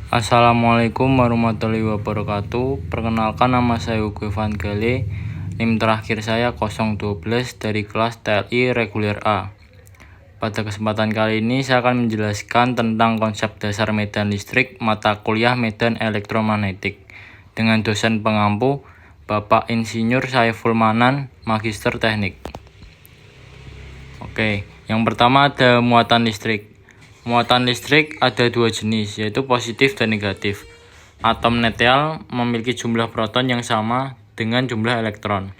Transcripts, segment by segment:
Assalamualaikum warahmatullahi wabarakatuh. Perkenalkan, nama saya Hugo Van Gale. NIM terakhir saya 012 dari kelas TLI Reguler A. Pada kesempatan kali ini saya akan menjelaskan tentang konsep dasar medan listrik mata kuliah medan elektromagnetik dengan dosen pengampu Bapak Insinyur Saiful Manan, Magister Teknik. Oke, yang pertama ada muatan listrik. Muatan listrik ada dua jenis, yaitu positif dan negatif. Atom netral memiliki jumlah proton yang sama dengan jumlah elektron.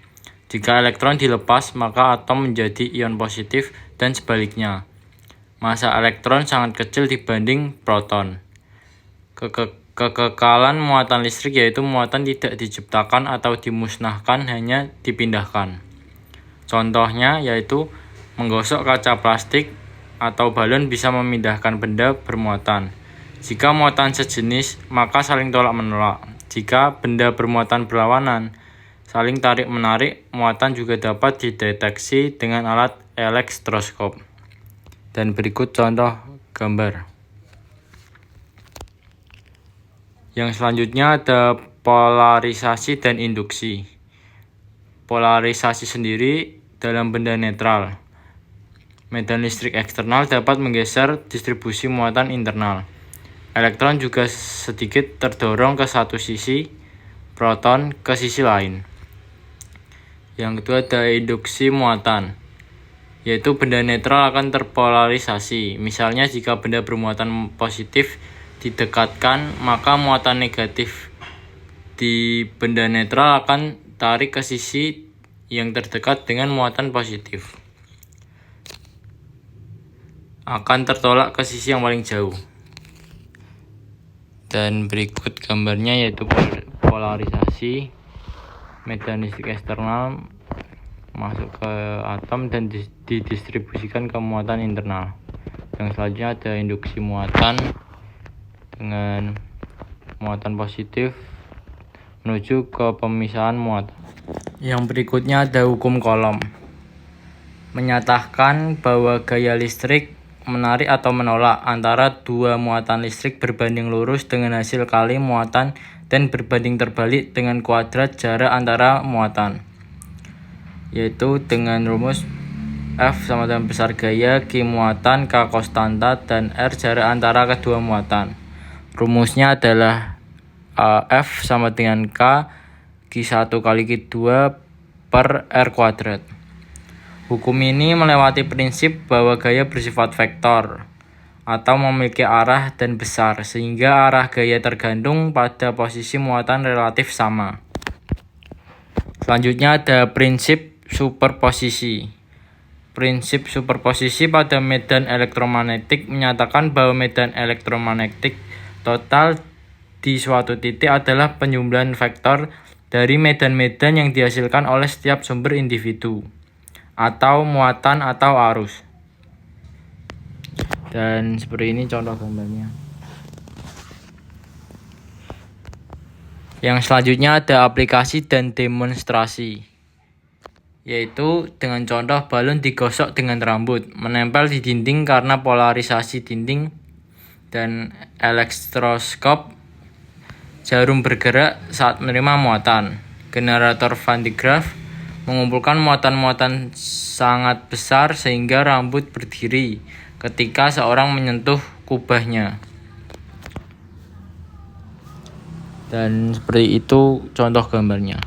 Jika elektron dilepas, maka atom menjadi ion positif dan sebaliknya. Massa elektron sangat kecil dibanding proton. Kekekalan muatan listrik yaitu muatan tidak diciptakan atau dimusnahkan, hanya dipindahkan. Contohnya yaitu menggosok kaca plastik atau balon bisa memindahkan benda bermuatan. Jika muatan sejenis, maka saling tolak-menolak. Jika benda bermuatan berlawanan, saling tarik-menarik. Muatan juga dapat dideteksi dengan alat elektroskop. Dan berikut contoh gambar. Yang selanjutnya ada polarisasi dan induksi. Polarisasi sendiri dalam benda netral. Medan listrik eksternal dapat menggeser distribusi muatan internal. Elektron juga sedikit terdorong ke satu sisi, proton ke sisi lain. Yang kedua ada induksi muatan, yaitu benda netral akan terpolarisasi. Misalnya jika benda bermuatan positif didekatkan, maka muatan negatif di benda netral akan tarik ke sisi yang terdekat dengan muatan positif. Akan tertolak ke sisi yang paling jauh. Dan berikut gambarnya yaitu polarisasi medan listrik eksternal masuk ke atom dan didistribusikan ke muatan internal. Yang selanjutnya ada induksi muatan dengan muatan positif menuju ke pemisahan muatan. Yang berikutnya ada hukum Coulomb, menyatakan bahwa gaya listrik menarik atau menolak antara dua muatan listrik berbanding lurus dengan hasil kali muatan dan berbanding terbalik dengan kuadrat jarak antara muatan, yaitu dengan rumus F sama dengan besar gaya, Q muatan, K konstanta, dan R jarak antara kedua muatan. Rumusnya adalah F sama dengan K Q1 kali Q2 per R kuadrat. Hukum ini melewati prinsip bahwa gaya bersifat vektor atau memiliki arah dan besar, sehingga arah gaya tergantung pada posisi muatan relatif sama. Selanjutnya ada prinsip superposisi. Prinsip superposisi pada medan elektromagnetik menyatakan bahwa medan elektromagnetik total di suatu titik adalah penjumlahan vektor dari medan-medan yang dihasilkan oleh setiap sumber individu atau muatan atau arus. Dan seperti ini contoh gambarnya. Yang selanjutnya ada aplikasi dan demonstrasi, yaitu dengan contoh balon digosok dengan rambut, menempel di dinding karena polarisasi dinding, dan elektroskop, jarum bergerak saat menerima muatan. Generator Van de Graaff mengumpulkan muatan-muatan sangat besar sehingga rambut berdiri ketika seorang menyentuh kubahnya. Dan seperti itu contoh gambarnya.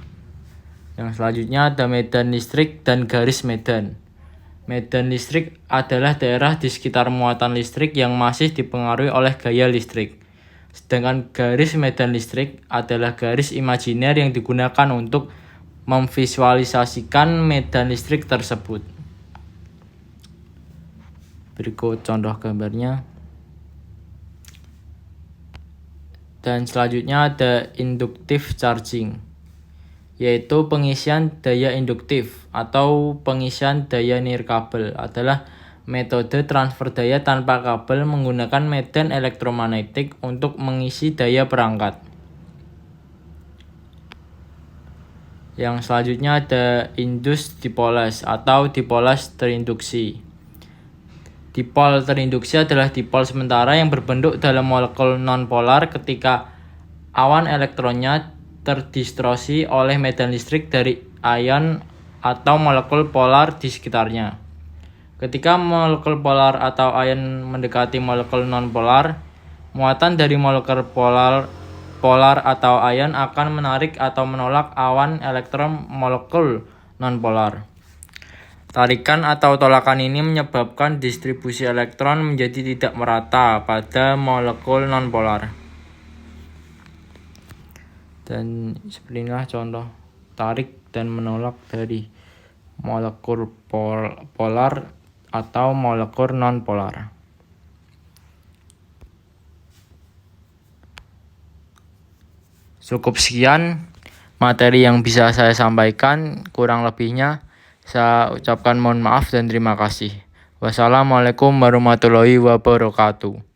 Yang selanjutnya ada medan listrik dan garis medan. Medan listrik adalah daerah di sekitar muatan listrik yang masih dipengaruhi oleh gaya listrik. Sedangkan garis medan listrik adalah garis imajiner yang digunakan untuk memvisualisasikan medan listrik tersebut. Berikut contoh gambarnya. Dan selanjutnya ada inductive charging, yaitu pengisian daya induktif atau pengisian daya nirkabel adalah metode transfer daya tanpa kabel menggunakan medan elektromagnetik untuk mengisi daya perangkat. Yang selanjutnya ada induced dipolase atau dipolase terinduksi. Dipol terinduksi adalah dipol sementara yang berbentuk dalam molekul nonpolar ketika awan elektronnya terdistorsi oleh medan listrik dari ion atau molekul polar di sekitarnya. Ketika molekul polar atau ion mendekati molekul nonpolar, muatan dari molekul polar atau ion akan menarik atau menolak awan elektron molekul nonpolar. Tarikan atau tolakan ini menyebabkan distribusi elektron menjadi tidak merata pada molekul nonpolar. Dan seperti inilah contoh tarik dan menolak dari molekul polar atau molekul nonpolar. Cukup sekian materi yang bisa saya sampaikan, kurang lebihnya saya ucapkan mohon maaf dan terima kasih. Wassalamualaikum warahmatullahi wabarakatuh.